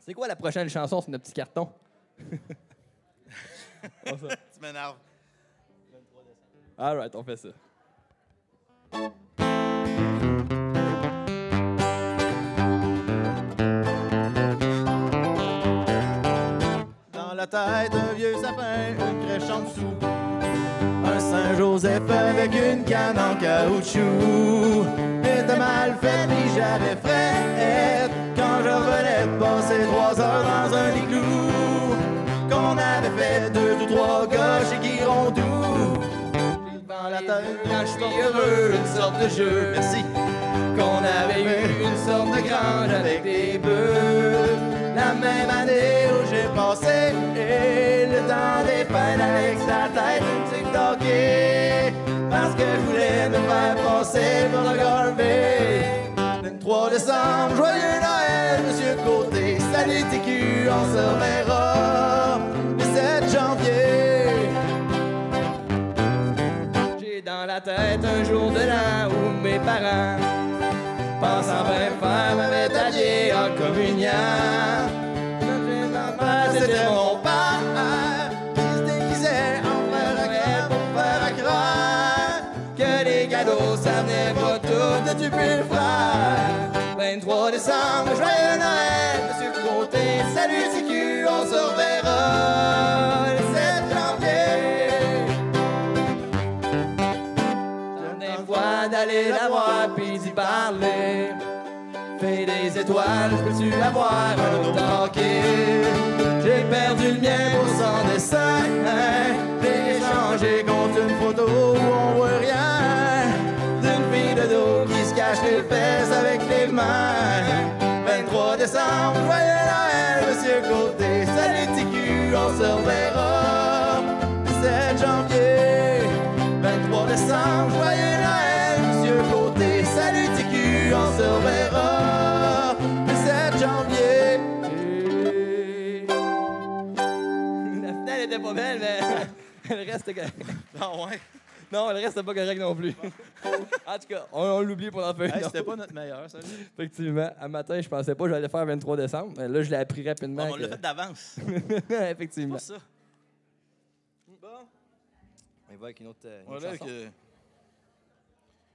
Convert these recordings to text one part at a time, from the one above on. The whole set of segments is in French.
C'est quoi la prochaine chanson sur notre petit carton? Tu m'énerves. All right, on fait ça. Dans la tête, un vieux sapin, une crèche en dessous. Un Saint-Joseph avec une canne en caoutchouc. Était mal fait, puis j'avais fret quand je revenais de passer 3 heures dans un igloo. Qu'on avait fait 2 ou 3 gars chez Guy Rondoux. Dans la tête, quand je suis heureux, une sorte de jeu. Merci. Qu'on avait eu une sorte de grange avec des bœufs. La même année où j'ai passé le temps des peines avec sa tête, c'est toqué. Parce que je voulais me faire passer pour le Garvey. Le 3 décembre, joyeux Noël, Monsieur Côté. Salut TQ, on se reverra le 7 janvier. J'ai dans la tête un jour de l'an où mes parents, pensant bien faire, m'avaient taillé en communiant. C'était mon père qui se déguisait en frère à croix pour faire à croire que les cadeaux ça venait pas tout de du pire frère. 23 décembre, joyeux Noël, Monsieur Côté, salut CQ, on se reverra le 7 janvier. J'aime des fois d'aller la voir pis d'y parler. Fais des étoiles, peux-tu avoir un autre hockey? J'ai perdu le mien pour son dessin. J'ai échangé contre une photo où on voit rien. D'une fille de dos qui se cache les fesses avec les mains. 23 décembre, joyeux Noël, Monsieur Côté. Salut TQ, on se reverra le 7 janvier. 23 décembre, joyeux Noël, Monsieur Côté. Salut TQ, on se reverra le 7 janvier. Elle était pas belle, mais le reste était correct. Non, ouais. Non, le reste était pas correct non plus. En tout cas, on l'oublie pour en faire une Hey, autre. c'était pas notre meilleur, ça. Effectivement, un matin, je pensais pas que j'allais faire 23 décembre. Mais là, je l'ai appris rapidement. On l'a fait d'avance. Effectivement. C'est pour ça. Bon. On y va avec une autre, Voilà, avec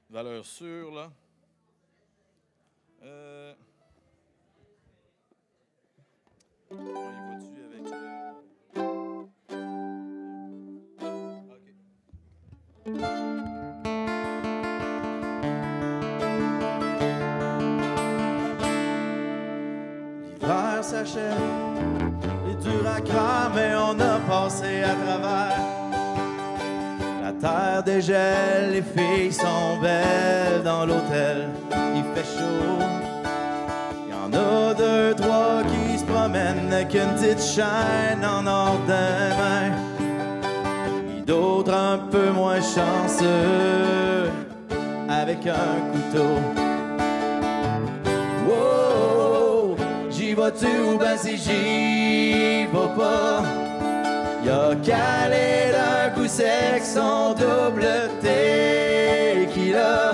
valeur sûre, là. On y va-tu avec... L'hiver s'achève, est dur à croire, mais on a passé à travers. La terre dégèle, les filles sont belles dans l'hôtel, il fait chaud. Il y en a 2, 3 qui se promènent avec une petite chaîne en or de main. Et d'autres un peu moins chanceux avec un couteau. Wow, j'y vas-tu ou ben si j'y vais pas? Y'a calé d'un coup sec son double tequila.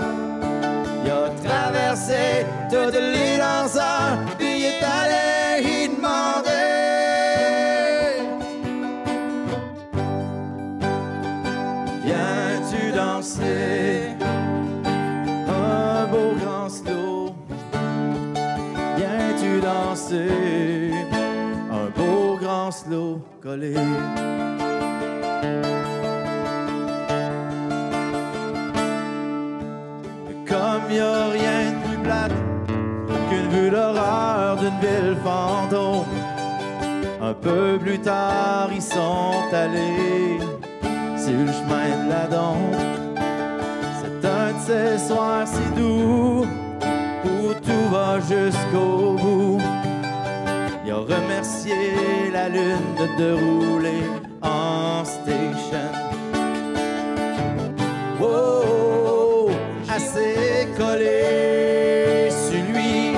Y'a traversé toute l'île en sœur, puis il est allé y demander. Viens-tu danser un beau grand slow? Viens-tu danser un beau grand slow collé? Comme y a rien de plus plate qu'une vue d'horreur d'une ville fantôme. Un peu plus tard, ils sont allés sur le chemin de la Dombe. C'est un de ces soirs si doux où tout va jusqu'au bout. Il a remercié la lune de rouler en station. Oh, assez collé sur lui.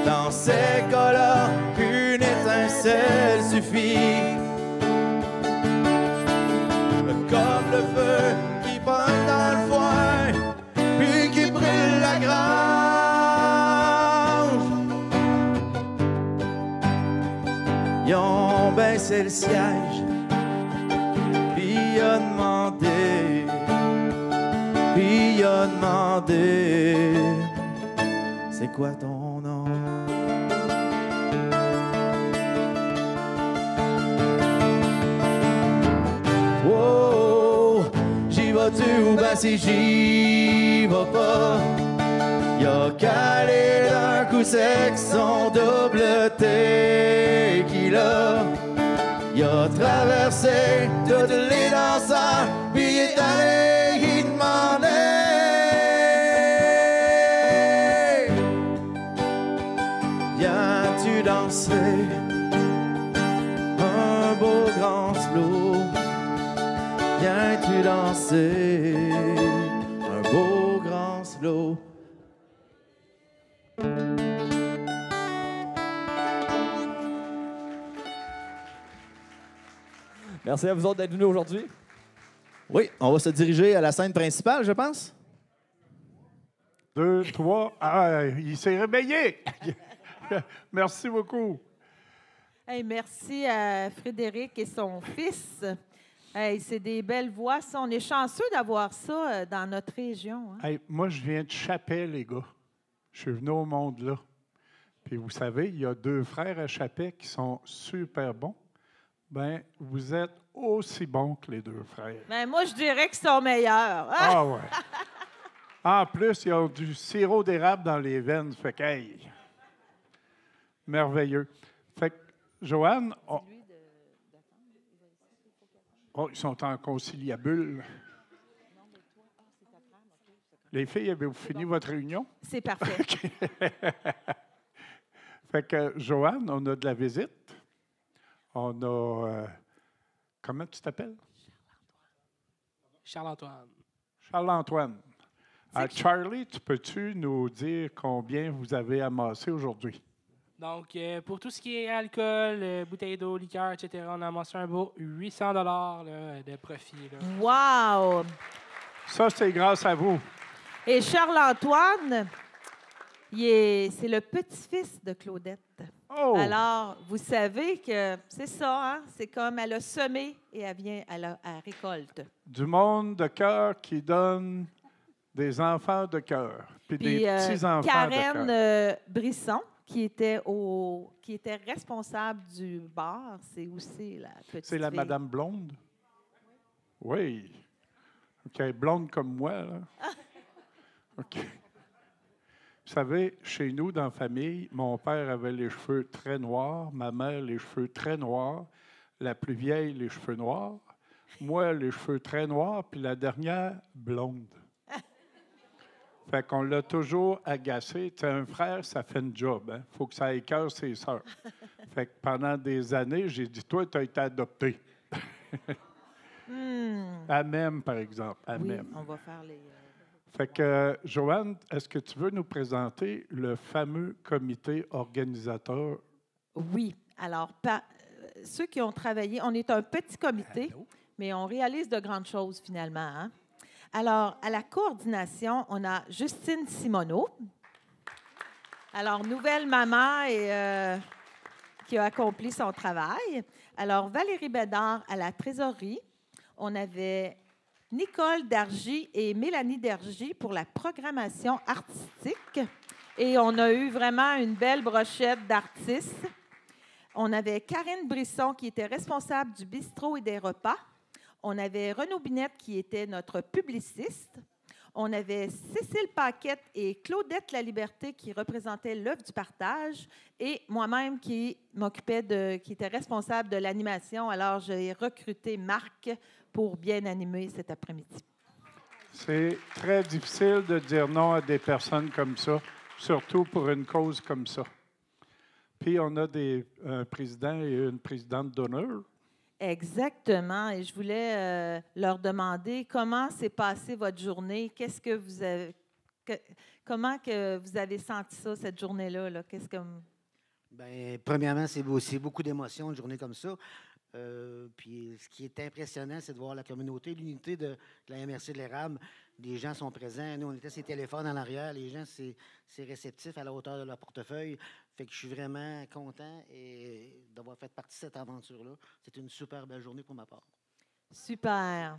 Dans ces cas-là, une étincelle suffit. Comme le feu qui pogne dans le foin, puis qui brûle la grange. Ils ont baissé le siège, puis il a demandé, c'est quoi ton nom? Oh, j'y vas-tu ou ben si j'y vais pas? Y'a calé d'un coup sec son double tequila. Y'a traversé toutes les danseurs, puis il est allé y demander. Viens-tu danser un beau grand slow? Viens-tu danser un beau grand slow? Merci à vous autres d'être venus aujourd'hui. Oui, on va se diriger à la scène principale, je pense. 2, 3. Ah, il s'est réveillé. Merci beaucoup. Hey, merci à Frédéric et son fils. Hey, c'est des belles voix, ça. On est chanceux d'avoir ça dans notre région. Hein? Hey, moi, je viens de Chapais, les gars. Je suis venu au monde là. Puis vous savez, il y a 2 frères à Chapais qui sont super bons. Bien, vous êtes aussi bons que les 2 frères. Ben, moi, je dirais qu'ils sont meilleurs. Hein? Ah ouais. En plus, ils ont du sirop d'érable dans les veines. Fait que, hey, merveilleux. Fait que, Joanne, ils sont en conciliabule. Les filles, avez-vous fini votre réunion? C'est parfait. Okay. Fait que, Joanne, on a de la visite. On a... comment tu t'appelles? Charles-Antoine. Charles-Antoine. Charlie, peux-tu nous dire combien vous avez amassé aujourd'hui? Donc, pour tout ce qui est alcool, bouteilles d'eau, liqueur, etc., on a amassé un beau 800 $ de profit. Là. Wow! Ça, c'est grâce à vous. Et Charles-Antoine, c'est le petit-fils de Claudette. Oh! Alors, vous savez que c'est ça, hein? C'est comme elle a semé et elle récolte. Du monde de cœur qui donne des enfants de cœur, puis des petits-enfants de cœur. Karen Brisson, qui était responsable du bar, c'est aussi la petite C'est la fille. Madame Blonde? Oui. OK, blonde comme moi, là. OK. Vous savez, chez nous, dans la famille, mon père avait les cheveux très noirs, ma mère, les cheveux très noirs, la plus vieille, les cheveux noirs, moi, les cheveux très noirs, puis la dernière, blonde. Fait qu'on l'a toujours agacé. Tu sais, un frère, ça fait une job. Hein? Faut que ça écœure ses sœurs. Fait que pendant des années, j'ai dit, toi, tu as été adopté. À même, par exemple. À Oui, même. on va faire les... Fait que, Joanne, est-ce que tu veux nous présenter le fameux comité organisateur? Oui. Alors, ceux qui ont travaillé, on est un petit comité, mais on réalise de grandes choses finalement. Hein? Alors, à la coordination, on a Justine Simoneau. Alors, nouvelle maman qui a accompli son travail. Alors, Valérie Bédard à la trésorerie. On avait Nicole Dargy et Mélanie Dargy pour la programmation artistique. Et on a eu vraiment une belle brochette d'artistes. On avait Karine Brisson qui était responsable du bistrot et des repas. On avait Renaud Binette qui était notre publiciste. On avait Cécile Paquette et Claudette Laliberté qui représentaient l'œuvre du partage et moi-même qui était responsable de l'animation. Alors, j'ai recruté Marc pour bien animer cet après-midi. C'est très difficile de dire non à des personnes comme ça, surtout pour une cause comme ça. Puis, on a un président et une présidente d'honneur. Exactement. Et je voulais leur demander comment s'est passée votre journée. Qu'est-ce que vous avez, comment que vous avez senti ça, cette journée-là? Là? Qu'est-ce que... Bien, premièrement, c'est beaucoup d'émotions, une journée comme ça. Puis ce qui est impressionnant, c'est de voir la communauté, l'unité de la MRC de l'érable. Les gens sont présents. Nous, on était sur les téléphones en arrière. Les gens, c'est réceptif à la hauteur de leur portefeuille. Fait que je suis vraiment content d'avoir fait partie de cette aventure-là. C'était une super belle journée pour ma part. Super.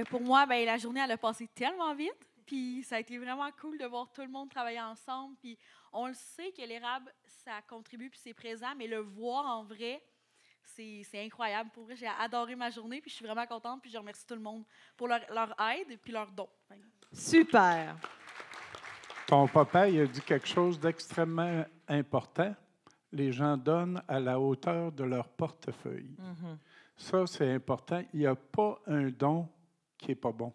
Pour moi, ben, la journée, elle a passé tellement vite. Puis ça a été vraiment cool de voir tout le monde travailler ensemble. Puis on le sait que l'érable, ça contribue puis c'est présent, mais le voir en vrai, c'est incroyable. Pour vrai, j'ai adoré ma journée puis je suis vraiment contente. Puis je remercie tout le monde pour leur aide et puis leur don. Super. Ton papa, il a dit quelque chose d'extrêmement important. Les gens donnent à la hauteur de leur portefeuille. Mm-hmm. Ça, c'est important. Il n'y a pas un don qui n'est pas bon.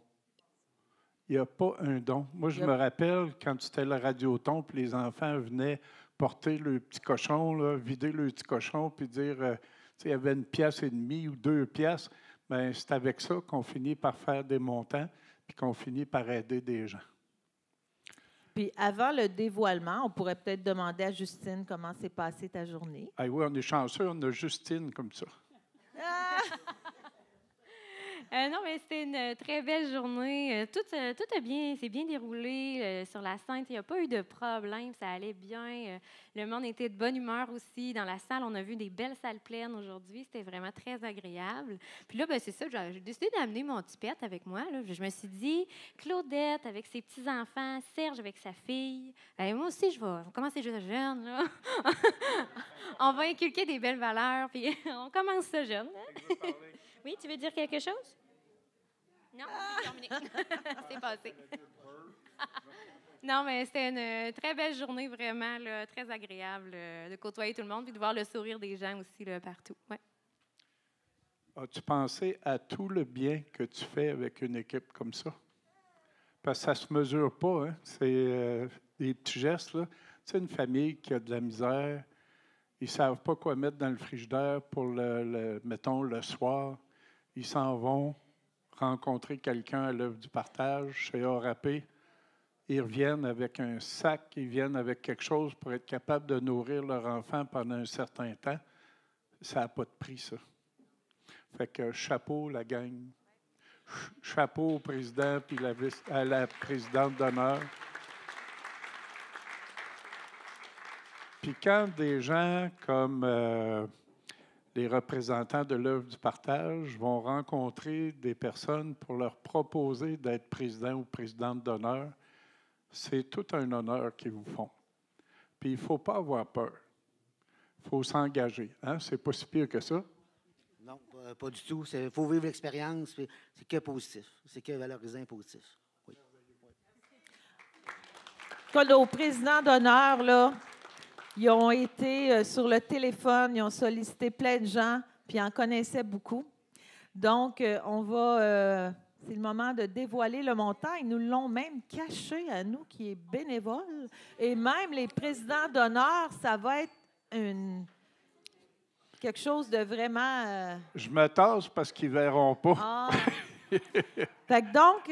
Il n'y a pas un don. Moi, je me rappelle quand c'était le radioton, puis les enfants venaient porter le petit cochon, là, vider le petit cochon, puis dire, il y avait 1,5 piastre ou 2 piastres. Bien, c'est avec ça qu'on finit par faire des montants, puis qu'on finit par aider des gens. Puis avant le dévoilement, on pourrait peut-être demander à Justine comment s'est passée ta journée. Ah oui, on est chanceux, on a Justine comme ça. Non, mais c'était une très belle journée. Tout a bien, s'est bien déroulé sur la scène. Il n'y a pas eu de problème, ça allait bien. Le monde était de bonne humeur aussi. Dans la salle, on a vu des belles salles pleines aujourd'hui. C'était vraiment très agréable. Puis là, ben, c'est ça, j'ai décidé d'amener mon petit pet avec moi. Là. Je me suis dit, Claudette avec ses petits-enfants, Serge avec sa fille. Moi aussi, je vais commencer jeune. Là. On va inculquer des belles valeurs, puis on commence ça jeune. Hein? Oui, tu veux dire quelque chose? Non, c'est terminé. C'est passé. Non, mais c'était une très belle journée, vraiment, là, très agréable de côtoyer tout le monde et de voir le sourire des gens aussi là, partout. Ouais. As-tu pensé à tout le bien que tu fais avec une équipe comme ça? Parce que ça ne se mesure pas, hein? C'est des petits gestes, là. Tu sais, une famille qui a de la misère, ils ne savent pas quoi mettre dans le frigidaire pour, mettons, le soir. Ils s'en vont rencontrer quelqu'un à l'œuvre du partage chez A.R.A.P. Ils reviennent avec un sac, ils viennent avec quelque chose pour être capables de nourrir leur enfant pendant un certain temps. Ça n'a pas de prix, ça. Fait que chapeau, la gang. Chapeau au président puis à la présidente d'honneur. Puis quand des gens comme les représentants de l'œuvre du partage vont rencontrer des personnes pour leur proposer d'être président ou présidente d'honneur, c'est tout un honneur qu'ils vous font. Puis il ne faut pas avoir peur. Il faut s'engager. Hein? C'est pas si pire que ça. Non, pas du tout. Il faut vivre l'expérience. C'est que positif. C'est que valorisant et positif. Oui. Quand nos présidents d'honneur, là, ils ont été sur le téléphone, ils ont sollicité plein de gens, puis ils en connaissaient beaucoup. Donc, c'est le moment de dévoiler le montant. Ils nous l'ont même caché à nous, qui est bénévole. Et même les présidents d'honneur, ça va être quelque chose de vraiment... Je me tasse parce qu'ils ne verront pas. Ah. Fait que donc,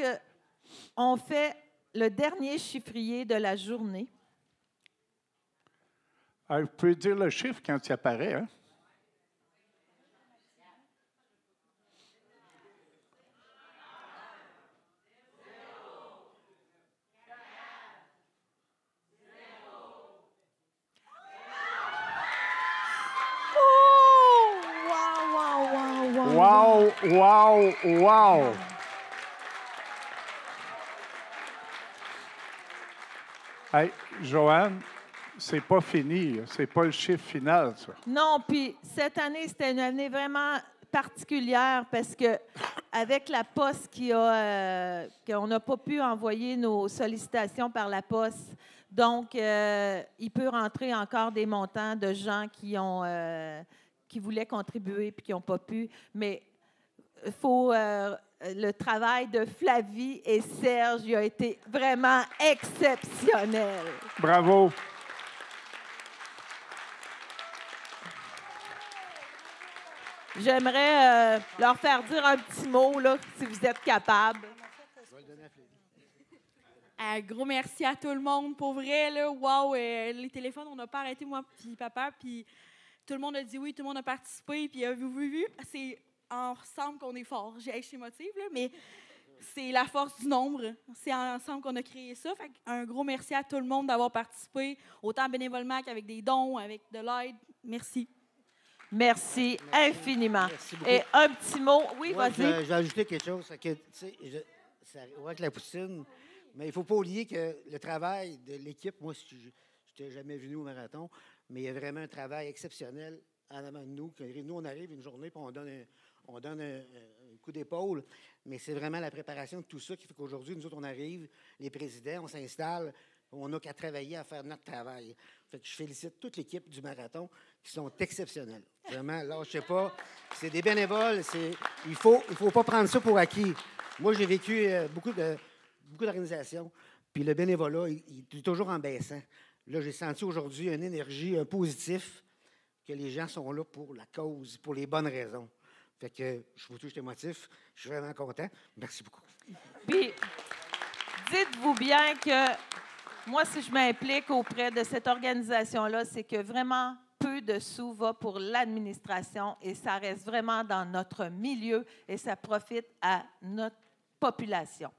on fait le dernier chiffrier de la journée. Alors, vous pouvez dire le chiffre quand il apparaît, hein? Wow, wow, wow! Hey, Joanne, c'est pas fini. C'est pas le chiffre final, ça. Non, puis cette année, c'était une année vraiment particulière parce que avec la poste qu'on n'a pas pu envoyer nos sollicitations par la poste, donc il peut rentrer encore des montants de gens qui voulaient contribuer puis qui n'ont pas pu. Mais il faut le travail de Flavie et Serge il a été vraiment exceptionnel. Bravo. J'aimerais leur faire dire un petit mot, là, si vous êtes capables. Gros merci à tout le monde. Pour vrai, là, wow, les téléphones, on n'a pas arrêté, moi puis papa, puis tout le monde a dit oui, tout le monde a participé, puis avez-vous vu? C'est ensemble qu'on est fort. Je suis émotive, là, mais c'est la force du nombre. C'est ensemble qu'on a créé ça. Fait un gros merci à tout le monde d'avoir participé, autant bénévolement qu'avec des dons, avec de l'aide. Merci. Merci infiniment. Merci beaucoup. Et un petit mot. Oui, Moi, vas-y. je vais ajouter quelque chose. Que, tu sais, ça va avec la poutine, mais il ne faut pas oublier que le travail de l'équipe, moi, je n'étais jamais venu au marathon, mais il y a vraiment un travail exceptionnel en avant de nous. Nous, on arrive une journée puis on donne un coup d'épaule, mais c'est vraiment la préparation de tout ça qui fait qu'aujourd'hui, nous autres, on arrive, les présidents, on s'installe, on n'a qu'à travailler à faire notre travail. Fait que je félicite toute l'équipe du marathon qui sont exceptionnels. Vraiment, là, je sais pas, c'est des bénévoles, il faut pas prendre ça pour acquis. Moi, j'ai vécu beaucoup d'organisations, puis le bénévolat, il est toujours en baissant. Là, j'ai senti aujourd'hui une énergie, un positif, que les gens sont là pour la cause, pour les bonnes raisons. Fait que je vous touche émotif. Je suis vraiment content. Merci beaucoup. Puis, dites-vous bien que moi, si je m'implique auprès de cette organisation-là, c'est que vraiment peu de sous va pour l'administration et ça reste vraiment dans notre milieu et ça profite à notre population.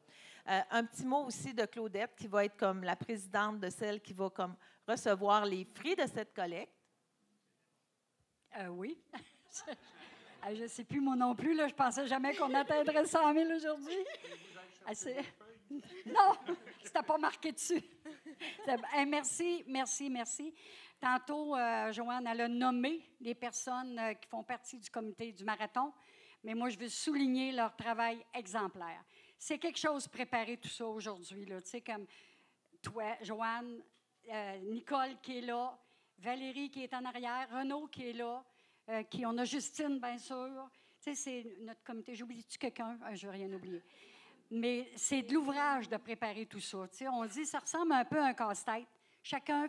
Un petit mot aussi de Claudette, qui va être comme la présidente de celle qui va comme recevoir les fruits de cette collecte. Oui. Je ne sais plus moi non plus. Là, je ne pensais jamais qu'on atteindrait 100 000 aujourd'hui. Non, c'était pas marqué dessus. Merci. Tantôt, Joanne, elle a nommé les personnes qui font partie du comité du marathon, mais moi, je veux souligner leur travail exemplaire. C'est quelque chose préparer tout ça aujourd'hui. Tu sais, comme toi, Joanne, Nicole qui est là, Valérie qui est en arrière, Renaud qui est là, on a Justine, bien sûr. Tu sais, c'est notre comité. J'oublie-tu quelqu'un? Je ne veux rien oublier. Mais c'est de l'ouvrage de préparer tout ça. Tu sais, on dit ça ressemble un peu à un casse-tête. Chacun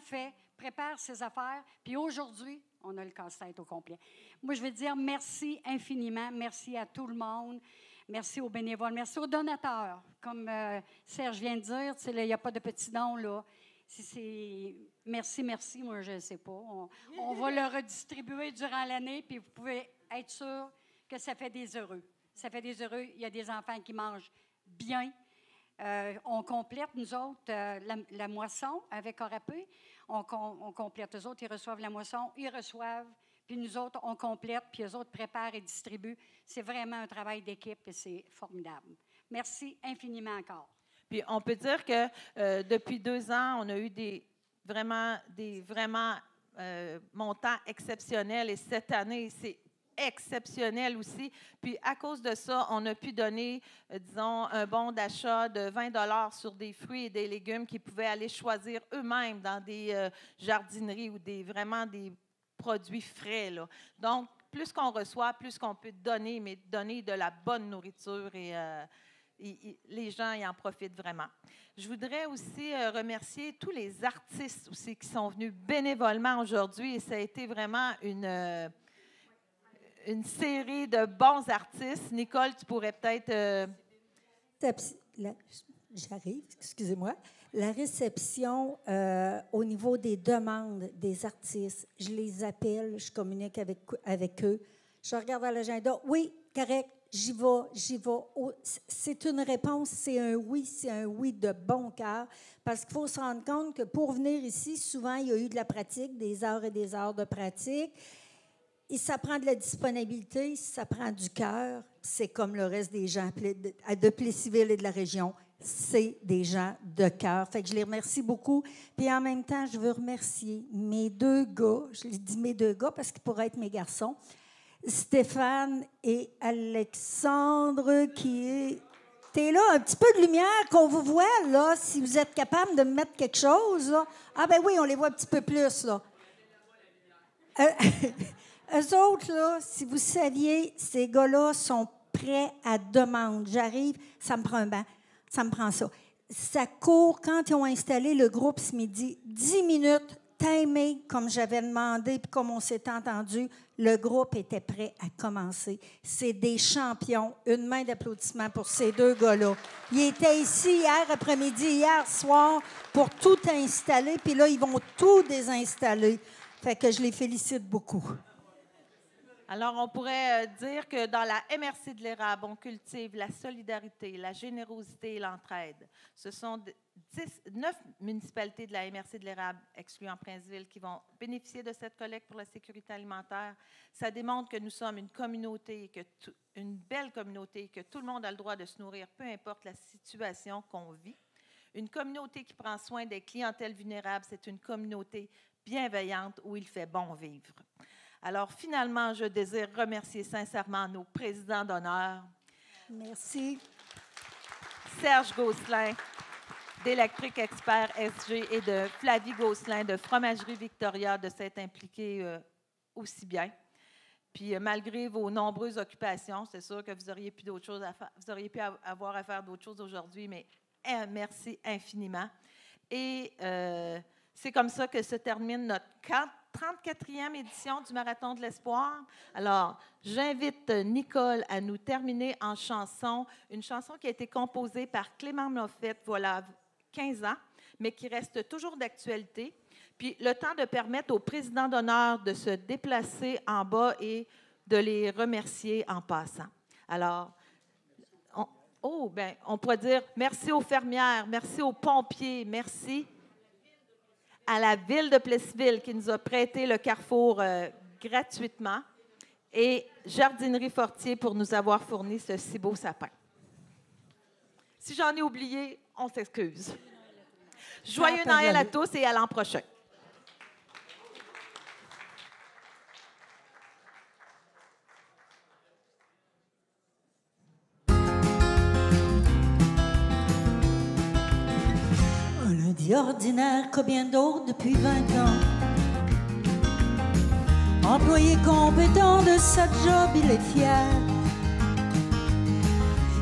prépare ses affaires, puis aujourd'hui, on a le casse-tête au complet. Moi, je veux dire merci infiniment. Merci à tout le monde. Merci aux bénévoles. Merci aux donateurs. Comme Serge vient de dire, tu sais, il n'y a pas de petits dons, là. Merci, moi, je ne sais pas. On va le redistribuer durant l'année, puis vous pouvez être sûr que ça fait des heureux. Ça fait des heureux. Il y a des enfants qui mangent bien. On complète, nous autres, la moisson avec Orapé. On complète. Eux autres, ils reçoivent la moisson, ils reçoivent, puis nous autres, on complète, puis eux autres préparent et distribuent. C'est vraiment un travail d'équipe et c'est formidable. Merci infiniment encore. Puis on peut dire que depuis 2 ans, on a eu des vraiment montants exceptionnels et cette année, c'est exceptionnel aussi. Puis à cause de ça, on a pu donner, disons, un bon d'achat de 20 $ sur des fruits et des légumes qu'ils pouvaient aller choisir eux-mêmes dans des jardineries ou vraiment des produits frais, là. Donc, plus qu'on reçoit, plus qu'on peut donner, mais donner de la bonne nourriture et les gens y en profitent vraiment. Je voudrais aussi remercier tous les artistes aussi qui sont venus bénévolement aujourd'hui et ça a été vraiment une série de bons artistes. Nicole, tu pourrais peut-être... J'arrive, excusez-moi. La réception au niveau des demandes des artistes, je les appelle, je communique avec eux. Je regarde à l'agenda. Oui, correct, j'y vais. Oh, c'est une réponse, c'est un oui de bon cœur. Parce qu'il faut se rendre compte que pour venir ici, souvent, il y a eu de la pratique, des heures et des heures de pratique. Et ça prend de la disponibilité, ça prend du cœur. C'est comme le reste des gens de Plessisville et de la région. C'est des gens de cœur. Fait que je les remercie beaucoup. Puis en même temps, je veux remercier mes 2 gars. Je les dis mes 2 gars parce qu'ils pourraient être mes garçons. Stéphane et Alexandre qui est... T'es là, un petit peu de lumière qu'on vous voit, là, si vous êtes capable de me mettre quelque chose, là. Ah ben oui, on les voit un petit peu plus, là. Eux autres, là, si vous saviez, ces gars-là sont prêts à demande. J'arrive, ça me prend un banc, ça me prend ça. Ça court, quand ils ont installé le groupe ce midi, 10 minutes, timé, comme j'avais demandé, puis comme on s'est entendu, le groupe était prêt à commencer. C'est des champions. Une main d'applaudissement pour ces 2 gars-là. Ils étaient ici hier après-midi, hier soir, pour tout installer, puis là, ils vont tout désinstaller. Fait que je les félicite beaucoup. Alors, on pourrait dire que dans la MRC de l'érable, on cultive la solidarité, la générosité et l'entraide. Ce sont 9 municipalités de la MRC de l'érable, excluant Princeville, qui vont bénéficier de cette collecte pour la sécurité alimentaire. Ça démontre que nous sommes une communauté, une belle communauté, que tout le monde a le droit de se nourrir, peu importe la situation qu'on vit. Une communauté qui prend soin des clientèles vulnérables, c'est une communauté bienveillante où il fait bon vivre. Alors, finalement, je désire remercier sincèrement nos présidents d'honneur. Merci. Serge Gosselin, d'Électrique Expert SG, et de Flavie Gosselin, de Fromagerie Victoria, de s'être impliqués aussi bien. Puis, malgré vos nombreuses occupations, c'est sûr que vous auriez pu d'autres choses à faire, vous auriez pu avoir à faire d'autres choses aujourd'hui, mais merci infiniment. Et c'est comme ça que se termine notre 34e édition du Marathon de l'Espoir. Alors, j'invite Nicole à nous terminer en chanson, une chanson qui a été composée par Clément Moffett, voilà 15 ans, mais qui reste toujours d'actualité. Puis, le temps de permettre aux présidents d'honneur de se déplacer en bas et de les remercier en passant. Alors, on pourrait dire merci aux fermières, merci aux pompiers, merci à la ville de Plessisville qui nous a prêté le carrefour gratuitement, et Jardinerie Fortier pour nous avoir fourni ce si beau sapin. Si j'en ai oublié, on s'excuse. Joyeux Noël à tous et à l'an prochain. Ordinaire que bien d'autres depuis 20 ans. Employé compétent de sa job, il est fier.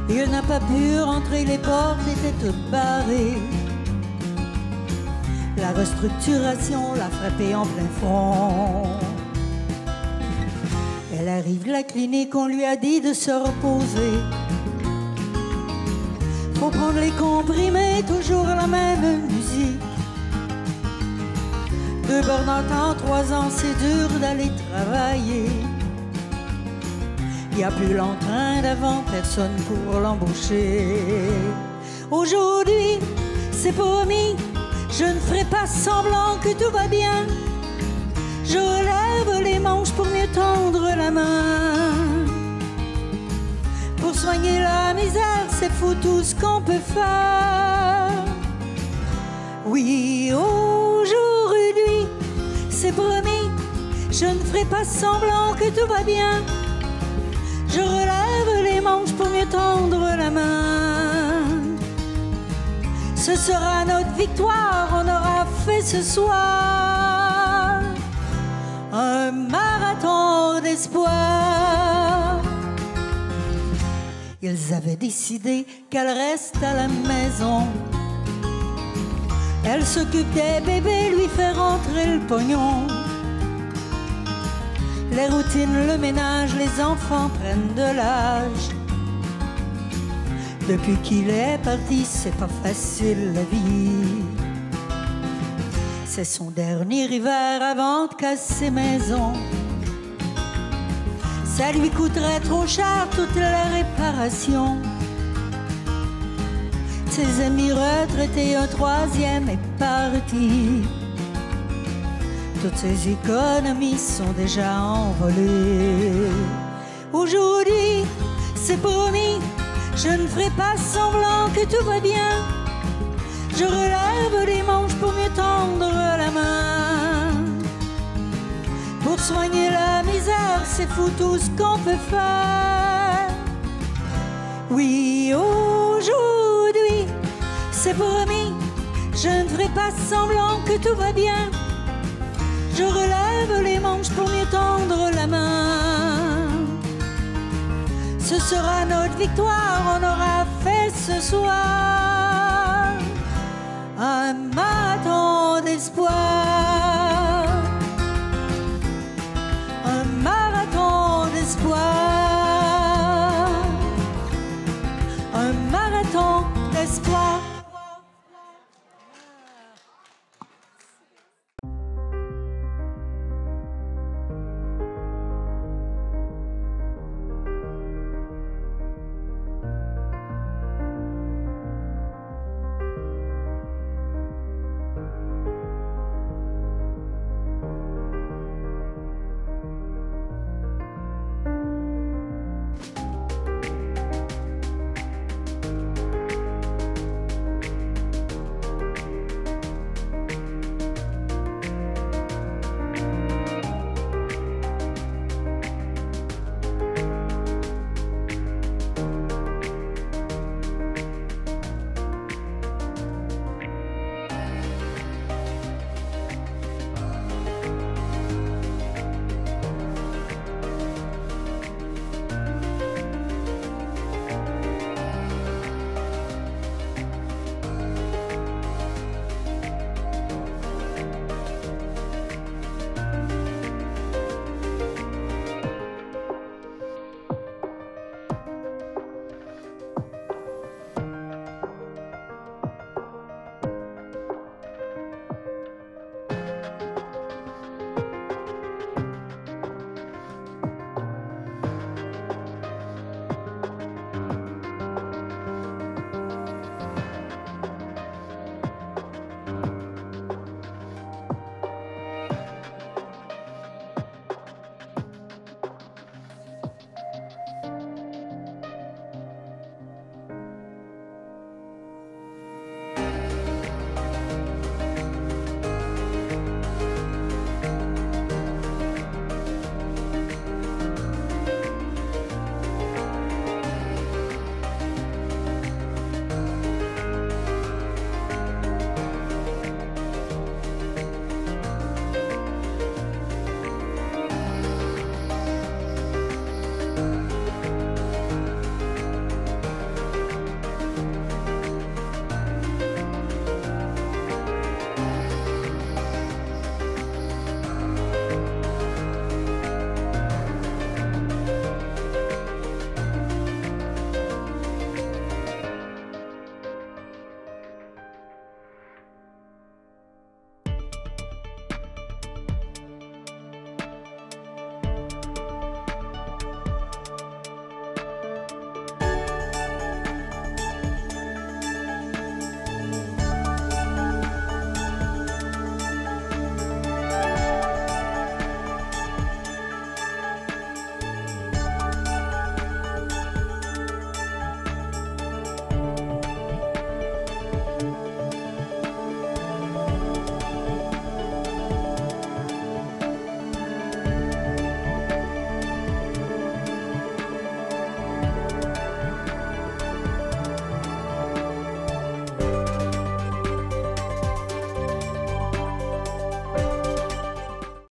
Il n'a pas pu rentrer, les portes étaient toutes barrées. La restructuration l'a frappé en plein front. Elle arrive de la clinique, on lui a dit de se reposer. Faut prendre les comprimés, toujours la même musique. 2 burn-out en 3 ans, c'est dur d'aller travailler. Il n'y a plus l'entrain d'avant, personne pour l'embaucher. Aujourd'hui, c'est promis, je ne ferai pas semblant que tout va bien. Je relève les manches pour mieux tendre la main. Pour soigner la misère, c'est fou tout ce qu'on peut faire. Oui, aujourd'hui, c'est promis, je ne ferai pas semblant que tout va bien. Je relève les manches pour mieux tendre la main. Ce sera notre victoire, on aura fait ce soir un marathon d'espoir. Ils avaient décidé qu'elle reste à la maison. Elle s'occupe des bébés, lui fait rentrer le pognon. Les routines, le ménage, les enfants prennent de l'âge. Depuis qu'il est parti, c'est pas facile la vie. C'est son dernier hiver avant de casser maison. Ça lui coûterait trop cher toutes les réparations. Ses amis retraités, un 3e est parti. Toutes ses économies sont déjà envolées. Aujourd'hui, c'est promis, je ne ferai pas semblant que tout va bien. Je relève les manches pour mieux tendre la main. Pour soigner la misère, c'est fou tout ce qu'on peut faire. Oui, aujourd'hui, c'est promis, je ne ferai pas semblant que tout va bien. Je relève les manches pour mieux tendre la main. Ce sera notre victoire, on aura fait ce soir un marathon d'espoir.